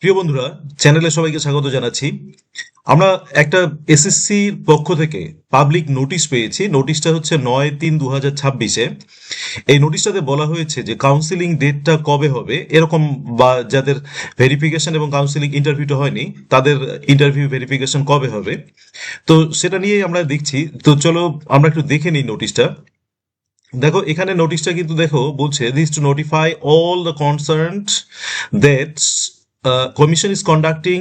প্রিয় বন্ধুরা, চ্যানেলে সবাইকে স্বাগত জানাচ্ছি। আমরা একটা এসএসসির পক্ষ থেকে পাবলিক নোটিশ পেয়েছি। নোটিশটা হচ্ছে 9/3/2026-এ। এই নোটিশটাতে বলা হয়েছে যে কাউন্সিলিং ডেটটা কবে হবে এরকম, বা যাদের ভেরিফিকেশন এবং কাউন্সিলিং ইন্টারভিউটা হয়নি তাদের ইন্টারভিউ ভেরিফিকেশন কবে হবে। তো সেটা নিয়েই আমরা দেখছি। তো চলো আমরা একটু দেখে নিই নোটিশটা। দেখো, এখানে নোটিশটা কিন্তু দেখো বলছে, this to notify all the concerned that commission is conducting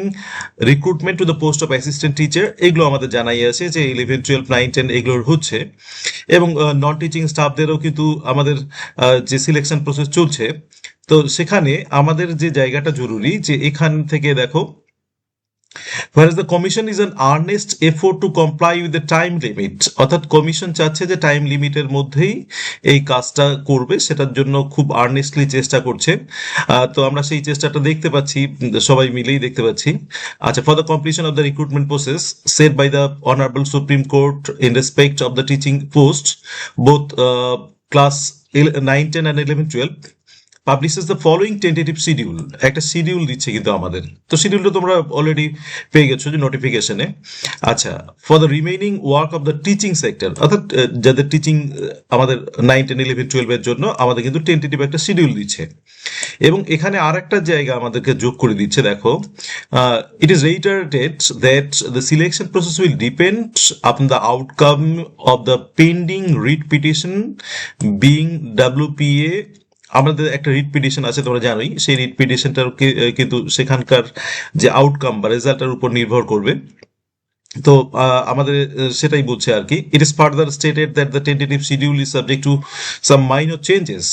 recruitment to the post of assistant teacher. এগুলো আমাদের জানাই আছে যে 11, 12, 9, 10 এগুলোর হচ্ছে। এবং নন টিচিং স্টাফদেরও কিন্তু আমাদের যে সিলেকশন প্রসেস চলছে। তো সেখানে আমাদের যে জায়গাটা জরুরি, যে এখান থেকে দেখো, whereas the commission is an earnest effort to comply with the time limit, অর্থাৎ কমিশন চাচ্ছে যে টাইম লিমিটের মধ্যেই এই কাজটা করবে, সেটার জন্য খুব আর্নেস্টলি চেষ্টা করছে। তো আমরা সেই চেষ্টাটা দেখতে পাচ্ছি, সবাই মিলেই দেখতে পাচ্ছি। আচ্ছা, for the completion of the recruitment process set by the honourable supreme court in respect of the teaching post both class 9, 10 and 11, 12 publishes the following tentative schedule. একটা শিডিউল দিচ্ছে কিন্তু আমাদের। তো শিডিউলটা তোমরা অলরেডি পেয়ে গেছো যে নোটিফিকেশনে। আচ্ছা, for the remaining work of the teaching sector, অর্থাৎ যাদের টিচিং আমাদের 9, 10, 11, 12-এর জন্য আমাদের কিন্তু টেন্টেটিভ একটা শিডিউল দিচ্ছে। এবং এখানে আর একটা জায়গা আমাদেরকে যোগ করে দিচ্ছে, দেখো, it is reiterated that the selection process will depend upon the outcome of the pending writ petition being WPA. আমাদের একটা রিট পিটিশন আছে, তোমরা জানোই। সেই রিট পিটিশনটার কিন্তু সেখানকার যে আউটকাম বা রেজাল্টের উপর নির্ভর করবে। তো আমাদের সেটাই বলছে আর কি। It is further stated that the tentative schedule is subject to some minor changes.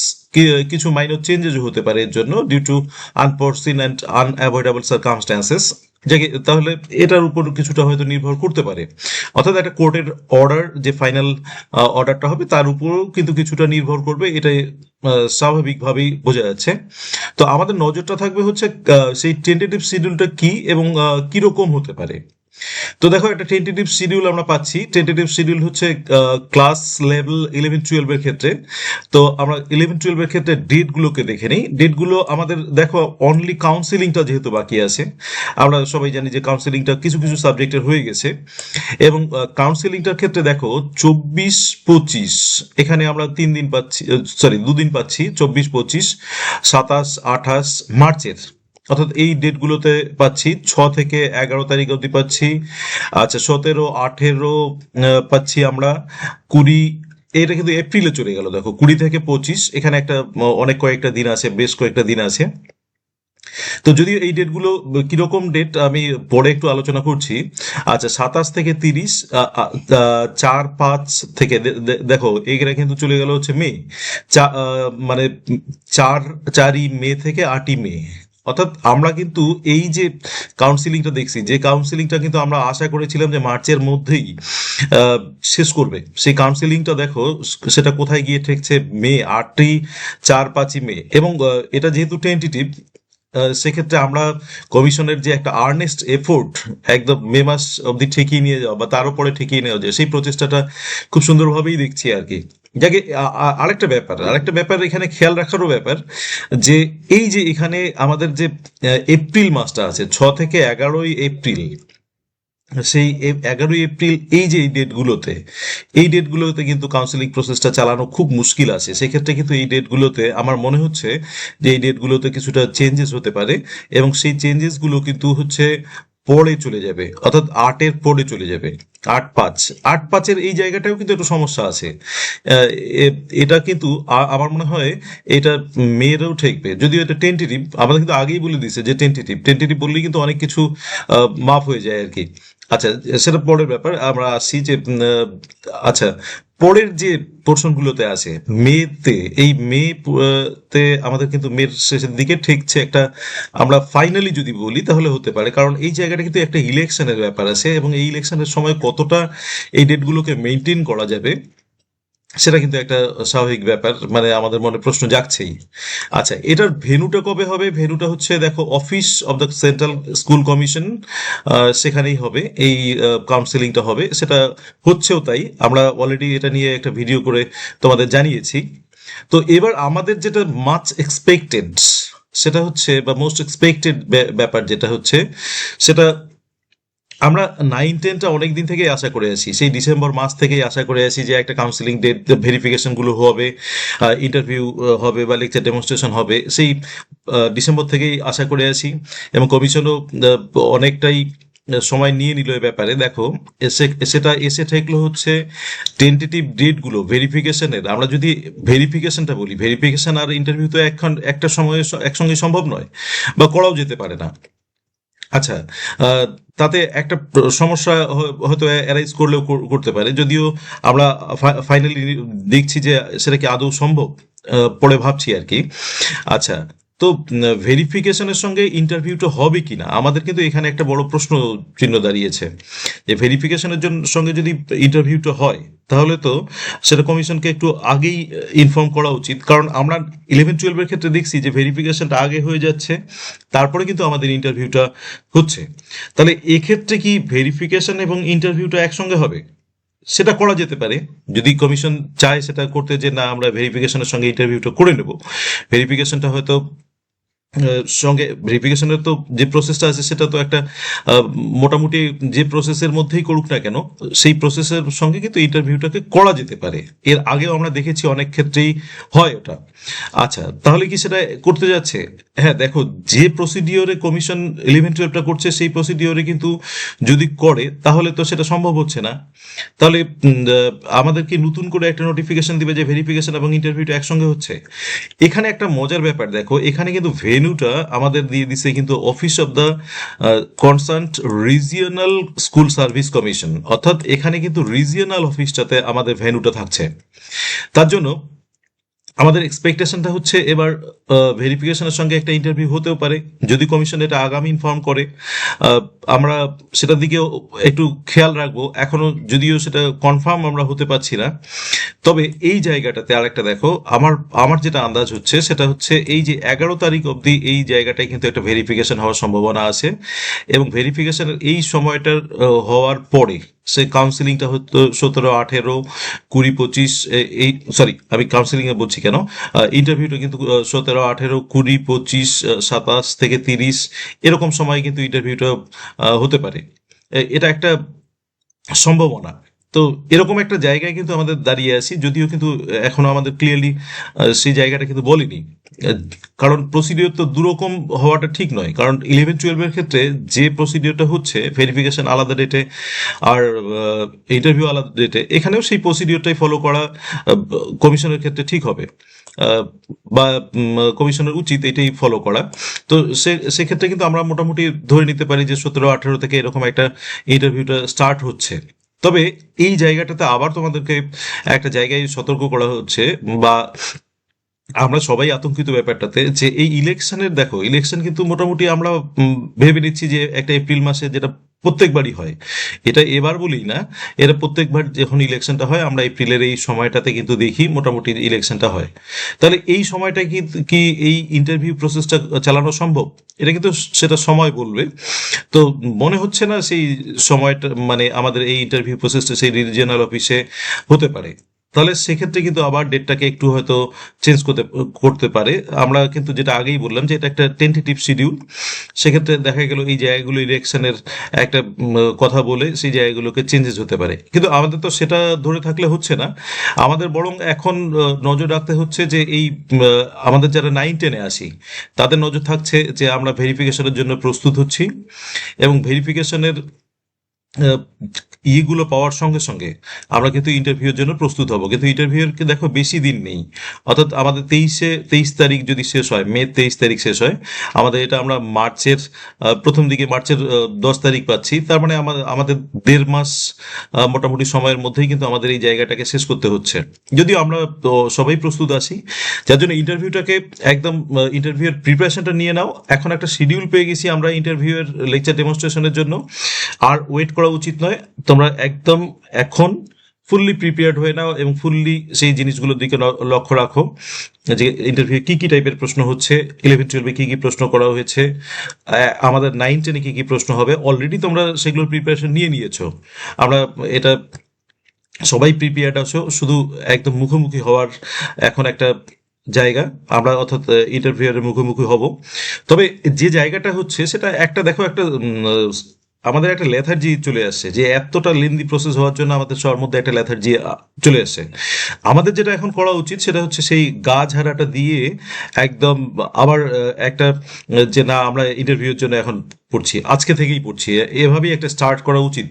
কিছু মাইনর চেঞ্জেস হতে পারে এর জন্য, due to unforeseen and unavoidable circumstances. তাহলে এটার উপর কিছুটা হয়তো নির্ভর করতে পারে। অর্থাৎ একটা কোর্টের অর্ডার, যে ফাইনাল অর্ডারটা হবে, তার উপরও কিন্তু কিছুটা নির্ভর করবে। এটাই স্বাভাবিকভাবেই বোঝা যাচ্ছে। তো আমাদের নজরটা থাকবে হচ্ছে সেই টেন্টেটিভ শিডিউলটা কি এবং কিরকম হতে পারে। তো দেখো, একটা টেন্টেটিভ শিডিউল আমরা পাচ্ছি। টেন্টেটিভ শিডিউল হচ্ছে ক্লাস লেভেল 11, 12 এর ক্ষেত্রে। তো আমরা 11, 12 এর ক্ষেত্রে ডেটগুলোকে দেখে নিই। ডেটগুলো আমাদের দেখো, অনলি কাউন্সিলিংটা যেহেতু বাকি আছে, আমরা সবাই জানি যে কাউন্সিলিংটা কিছু কিছু সাবজেক্টের হয়ে গেছে। এবং কাউন্সিলিংটার ক্ষেত্রে দেখো 24, 25 এখানে আমরা 3 দিন পাচ্ছি, সরি 2 দিন পাচ্ছি, 24, 25, 27, 28 মার্চের। অর্থাৎ এই ডেটগুলোতে পাচ্ছি। 6 থেকে 11 তারিখ অবধি পাচ্ছি। আচ্ছা, 17, 18 পাচ্ছি আমরা। 20, এটা কিন্তু এপ্রিলে চলে গেল। দেখো, 20 থেকে 25 এখানে একটা অনেক কয়েকটা দিন আছে, বেশ কয়েকটা দিন আছে। তো যদিও এই ডেটগুলো কিরকম ডেট আমি পরে একটু আলোচনা করছি। আচ্ছা, 27 থেকে 30, 4, 5 থেকে দেখো এখানে কিন্তু চলে গেল হচ্ছে মে। মানে 4ই মে থেকে 8ই মে। অর্থাৎ আমরা কিন্তু এই যে কাউন্সিলিংটা দেখছি, যে কাউন্সিলিংটা কিন্তু আমরা আশা করেছিলাম যে মার্চের মধ্যেই শেষ করবে, সেই কাউন্সিলিংটা দেখো সেটা কোথায় গিয়ে ঠেকছে, মে 8ই, 4, 5ই মে। এবং এটা যেহেতু টেন্টেটিভ, সেক্ষেত্রে আমরা কমিশনের যে একটা আর্নেস্ট এফোর্ট, একদম মে মাস অবধি ঠেকিয়ে নিয়ে যাওয়া বা তার উপরে ঠেকিয়ে নেওয়া যায়, সেই প্রচেষ্টাটা খুব সুন্দরভাবেই দেখছি আর কি। যাকে আরেকটা ব্যাপার এখানে খেয়াল রাখারও ব্যাপার, যে এই যে এখানে আমাদের যে এপ্রিল মাসটা আছে, 6 থেকে 11ই এপ্রিল, সেই 11ই এপ্রিল, এই যে এই ডেটগুলোতে কিন্তু কাউন্সিলিং প্রসেসটা চালানো খুব মুশকিল আছে। সেক্ষেত্রে কিন্তু এই ডেটগুলোতে আমার মনে হচ্ছে যে এই ডেটগুলোতে কিছুটা চেঞ্জেস হতে পারে। এবং সেই চেঞ্জেসগুলো কিন্তু হচ্ছে পরে চলে যাবে, অর্থাৎ 8-এর পরে চলে যাবে। 8-5 এই জায়গাটাও কিন্তু একটু সমস্যা আছে। এটা কিন্তু আমার মনে হয় এটা মেয়েরাও ঠেকবে, যদিও এটা টেন্টেটিভ। আমাদের কিন্তু আগেই বলে দিছে যে টেন্টেটিভ বললেই কিন্তু অনেক কিছু মাফ হয়ে যায় আর কি। আচ্ছা, সেটা পরের ব্যাপার। আমরা আসি যে আচ্ছা, পরের যে পোর্শনগুলোতে আছে মেতে, এই তে আমাদের কিন্তু মের শেষের দিকে ঠেকছে একটা। আমরা ফাইনালি যদি বলি তাহলে হতে পারে, কারণ এই জায়গাটা কিন্তু একটা ইলেকশনের ব্যাপার আছে, এবং এই ইলেকশনের সময় কতটা এই ডেটগুলোকে মেনটেন করা যাবে সেটা কিন্তু একটা স্বাভাবিক ব্যাপার, মানে আমাদের মনে প্রশ্ন জাগছেই। আচ্ছা, এটার ভেন্যুটা কবে হবে? ভেন্যুটা হচ্ছে দেখো, office of the central school commission, সেখানেই হবে এই কাউন্সিলিংটা হবে। সেটা হচ্ছেও তাই, আমরা অলরেডি এটা নিয়ে একটা ভিডিও করে তোমাদের জানিয়েছি। তো এবার আমাদের যেটা মাচ এক্সপেক্টেড, সেটা হচ্ছে, বা মোস্ট এক্সপেক্টেড ব্যাপার যেটা হচ্ছে, সেটা আমরা 9-10টা অনেক দিন থেকেই আশা করে আছি, সেই ডিসেম্বর মাস থেকেই আশা করে আছি যে একটা কাউন্সিলিং ডেট, ভেরিফিকেশন গুলো হবে, ইন্টারভিউ হবে বা লেকচার ডেমনস্ট্রেশন হবে, সেই ডিসেম্বর থেকেই আশা করে আছি। এবং কমিশনও অনেকটাই সময় নিয়ে নিল এ ব্যাপারে। দেখো, সেটা এসে ঠেকলো হচ্ছে টেন্টেটিভ ডেটগুলো ভেরিফিকেশনের। আমরা যদি ভেরিফিকেশনটা বলি, ভেরিফিকেশন আর ইন্টারভিউ তো একটা সময়ে একসঙ্গে সম্ভব নয়, বা করাও যেতে পারে না। আচ্ছা, আহ, তাতে একটা সমস্যা হয়তো অ্যারাইজ করলেও করতে পারে, যদিও আমরা ফাইনালি দেখছি যে সেটা কি আদৌ সম্ভব, পরে ভাবছি আর কি। আচ্ছা, তো ভেরিফিকেশনের সঙ্গে ইন্টারভিউটা হবে কিনা, আমাদের কিন্তু এখানে একটা বড় প্রশ্ন চিহ্ন দাঁড়িয়েছে। যে ভেরিফিকেশনের সঙ্গে যদি ইন্টারভিউটা হয়, তাহলে তো সেটা কমিশনকে একটু আগেই ইনফর্ম করা উচিত, কারণ আমরা 11-12-এর ক্ষেত্রে দেখছি যে ভেরিফিকেশনটা আগে হয়ে যাচ্ছে, তারপরে কিন্তু আমাদের ইন্টারভিউটা হচ্ছে। তাহলে এক্ষেত্রে কি ভেরিফিকেশন এবং ইন্টারভিউটা একসঙ্গে হবে? সেটা করা যেতে পারে, যদি কমিশন চায় সেটা করতে, যে না আমরা ভেরিফিকেশনের সঙ্গে ইন্টারভিউটা করে নেব। ভেরিফিকেশনটা হয়তো সঙ্গে, ভেরিফিকেশনের তো যে প্রসেসটা আছে সেটা তো একটা মোটামুটি যে প্রসেসের মধ্যেই করুক না কেন, সেই প্রসেসের সঙ্গে কিন্তু ইন্টারভিউটাকে করা যেতে পারে। এর আগেও আমরা দেখেছি অনেক ক্ষেত্রেই হয় ওটা। আচ্ছা, তাহলে কি সেটা করতে যাচ্ছে? হ্যাঁ, দেখো, যে প্রসিডিওরে কমিশন 11-12টা করছে, সেই প্রসিডিওরে কিন্তু যদি করে, তাহলে তো সেটা সম্ভব হচ্ছে না। তাহলে আমাদের কি নতুন করে একটা নোটিফিকেশন দিবে যে ভেরিফিকেশন এবং ইন্টারভিউটা একসঙ্গে হচ্ছে? এখানে একটা মজার ব্যাপার দেখো, এখানে কিন্তু ভেন্যুটা আমাদের দিয়ে দিছে কিন্তু office of the concerned regional school service commission, অর্থাৎ এখানে কিন্তু রিজিয়নাল অফিসটাতে আমাদের ভেন্যুটা থাকছে। তার জন্য আমাদের এক্সপেকটেশনটা হচ্ছে এবার ভেরিফিকেশনের সঙ্গে একটা ইন্টারভিউ হতেও পারে, যদি কমিশন এটা আগামী ইনফর্ম করে। আহ, আমরা সেটার দিকেও একটু খেয়াল রাখবো, এখনো যদিও সেটা কনফার্ম আমরা হতে পারছি না। তবে এই জায়গাটাতে আরেকটা দেখো, আমার আমার যেটা আন্দাজ হচ্ছে সেটা হচ্ছে এই যে 11 তারিখ অবধি এই জায়গাটায় কিন্তু একটা ভেরিফিকেশন হওয়ার সম্ভাবনা আছে। এবং ভেরিফিকেশনের এই সময়টার হওয়ার পরে সে কাউন্সিলিংটা হতো 17, 18, 20, 25, এই সরি, আমি কাউন্সিলিং এ বলছি কেন, ইন্টারভিউটা কিন্তু 17, 18, 20, 25, 27 থেকে 30 এরকম সময় কিন্তু ইন্টারভিউটা হতে পারে। এটা একটা সম্ভাবনা। তো এরকম একটা জায়গায় কিন্তু আমাদের দাঁড়িয়ে আছি, যদিও কিন্তু এখনো আমাদের ক্লিয়ারলি সেই জায়গাটা কিন্তু বলিনি। আহ, কারণ প্রসিডিওর তো দুরকম হওয়াটা ঠিক নয়, কারণ 11-12-এর ক্ষেত্রে যে প্রসিডিওরটা হচ্ছে, ভেরিফিকেশন আলাদা ডেটে আর ইন্টারভিউ আলাদা ডেটে, এখানেও সেই প্রসিডিওরটাই ফলো করা কমিশনের ক্ষেত্রে ঠিক হবে। আহ, বা কমিশনের উচিত এটাই ফলো করা। তো সেক্ষেত্রে কিন্তু আমরা মোটামুটি ধরে নিতে পারি যে 17, 18 থেকে এরকম একটা ইন্টারভিউটা স্টার্ট হচ্ছে। তবে এই জায়গাটাতে আবার তোমাদেরকে একটা জায়গায় সতর্ক করা হচ্ছে, বা আমরা সবাই আতঙ্কিত ব্যাপারটাতে, যে এই ইলেকশনের, দেখো ইলেকশন কিন্তু মোটামুটি আমরা ভেবে নিচ্ছি যে একটা এপ্রিল মাসে, যেটা প্রত্যেকবারই হয়। এটা এবার বলি না, এটা প্রত্যেকবার যখন ইলেকশনটা হয় আমরা এপ্রিলের এই সময়টাতে কিন্তু দেখি মোটামুটি ইলেকশনটা হয়। তাহলে এই সময়টা কি কি এই ইন্টারভিউ প্রসেসটা চালানো সম্ভব? এটা কিন্তু সেটা সময় বলবে। তো মনে হচ্ছে না সেই সময়টা, মানে আমাদের এই ইন্টারভিউ প্রসেসটা সেই রিজিয়নাল অফিসে হতে পারে। তাহলে সেক্ষেত্রে কিন্তু আবার ডেটটাকে একটু হয়তো চেঞ্জ করতে করতে পারে। আমরা কিন্তু যেটা আগেই বললাম যে এটা একটা টেন্টেটিভ শিডিউল, সেক্ষেত্রে দেখা গেল এই জায়গাগুলো ইলেকশনের একটা কথা বলে সেই জায়গাগুলোকে চেঞ্জেস হতে পারে, কিন্তু আমাদের তো সেটা ধরে থাকলে হচ্ছে না। আমাদের বরং এখন নজর রাখতে হচ্ছে যে এই আমাদের যারা 9-10-এ আসি, তাদের নজর থাকছে যে আমরা ভেরিফিকেশনের জন্য প্রস্তুত হচ্ছি, এবং ভেরিফিকেশনের আহ, ইয়েগুলো পাওয়ার সঙ্গে সঙ্গে আমরা কিন্তু ইন্টারভিউর জন্য প্রস্তুত হব। কিন্তু ইন্টারভিউর দেখো বেশি দিন নেই, অর্থাৎ আমাদের 23 তারিখ যদি শেষ হয়, মে 23 তারিখ শেষ হয়, আমাদের এটা আমরা মার্চের প্রথম দিকে, মার্চের 10 তারিখ পাচ্ছি। তার মানে আমাদের আমাদের 1.5 মাস মোটামুটি সময়ের মধ্যেই কিন্তু আমাদের এই জায়গাটাকে শেষ করতে হচ্ছে, যদিও আমরা তো সবাই প্রস্তুত আছি। যার জন্য ইন্টারভিউটাকে একদম, ইন্টারভিউয়ের প্রিপারেশনটা নিয়ে নাও। এখন একটা শিডিউল পেয়ে গেছি আমরা ইন্টারভিউয়ের লেকচার ডেমনস্ট্রেশনের জন্য, আর ওয়েট করা উচিত নয়। তোমরা একদম এখন ফুললি প্রিপেয়ার্ড হয়ে নাও এবং ফুললি সেই জিনিসগুলোর দিকে লক্ষ্য রাখো, যে ইন্টারভিউ কি কি টাইপের প্রশ্ন হচ্ছে, 11-12-এ কি কি প্রশ্ন করা হয়েছে, আমাদের 9-10-এ কি কি প্রশ্ন হবে। অলরেডি তোমরা সেগুলোর প্রিপারেশন নিয়ে নিয়েছো, আমরা এটা সবাই প্রিপেয়ার্ড আছো, শুধু একদম মুখোমুখি হওয়ার এখন একটা জায়গা, আমরা অর্থাৎ ইন্টারভিউয়ের মুখোমুখি হব। তবে যে জায়গাটা হচ্ছে সেটা একটা দেখো একটা আমাদের একটা লেথার্জি চলে আসছে, যে এতটা লেন্দি প্রসেস হওয়ার জন্য আমাদের সবার মধ্যে একটা লেথার্জি চলে আসছে। আমাদের যেটা এখন করা উচিত সেটা হচ্ছে সেই গা ঝাড়াটা দিয়ে একদম আবার একটা যে না আমরা ইন্টারভিউর জন্য এখন পড়ছি, আজকে থেকেই পড়ছি, এভাবেই একটা স্টার্ট করা উচিত।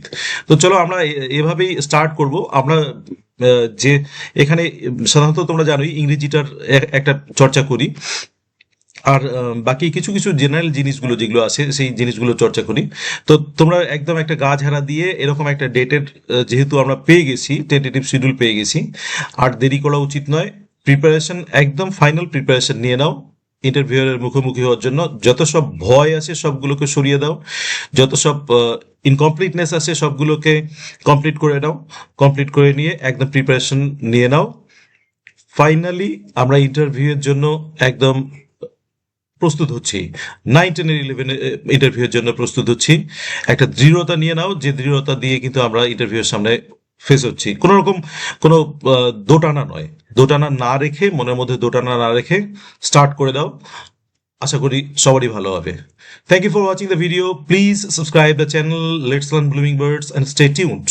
তো চলো আমরা এভাবেই স্টার্ট করব। আমরা যে এখানে সাধারণত তোমরা জানোই ইংরেজিটার একটা চর্চা করি, আর বাকি কিছু কিছু জেনারেল জিনিসগুলো যেগুলো আছে সেই জিনিসগুলো চর্চা করি। তো তোমরা একদম একটা গা ঝাড়া দিয়ে এরকম একটা ডেটের, যেহেতু আমরা পেয়ে গেছি, টেন্টেটিভ শিডিউল পেয়ে গেছি, আর দেরি করা উচিত নয়। প্রিপারেশন একদম ফাইনাল প্রিপারেশন নিয়ে নাও ইন্টারভিউয়ের মুখোমুখি হওয়ার জন্য। যত সব ভয় আছে সবগুলোকে সরিয়ে দাও, যত সব ইনকমপ্লিটনেস আছে সবগুলোকে কমপ্লিট করে নাও, কমপ্লিট করে নিয়ে একদম প্রিপারেশন নিয়ে নাও। ফাইনালি আমরা ইন্টারভিউয়ের জন্য একদম প্রস্তুত হচ্ছি, 9, 10, 11 ইন্টারভিউয়ের জন্য প্রস্তুত হচ্ছি। একটা দৃঢ়তা নিয়ে নাও, যে দৃঢ়তা দিয়ে কিন্তু আমরা ইন্টারভিউয়ের সামনে ফেস হচ্ছি। কোনো রকম কোনো দোটানা নয়, দোটানা না রেখে, মনের মধ্যে দোটানা না রেখে স্টার্ট করে দাও। আশা করি সবারই ভালো হবে। Thank you for watching the video. Please subscribe the channel let's learn Blooming Birds and stay tuned.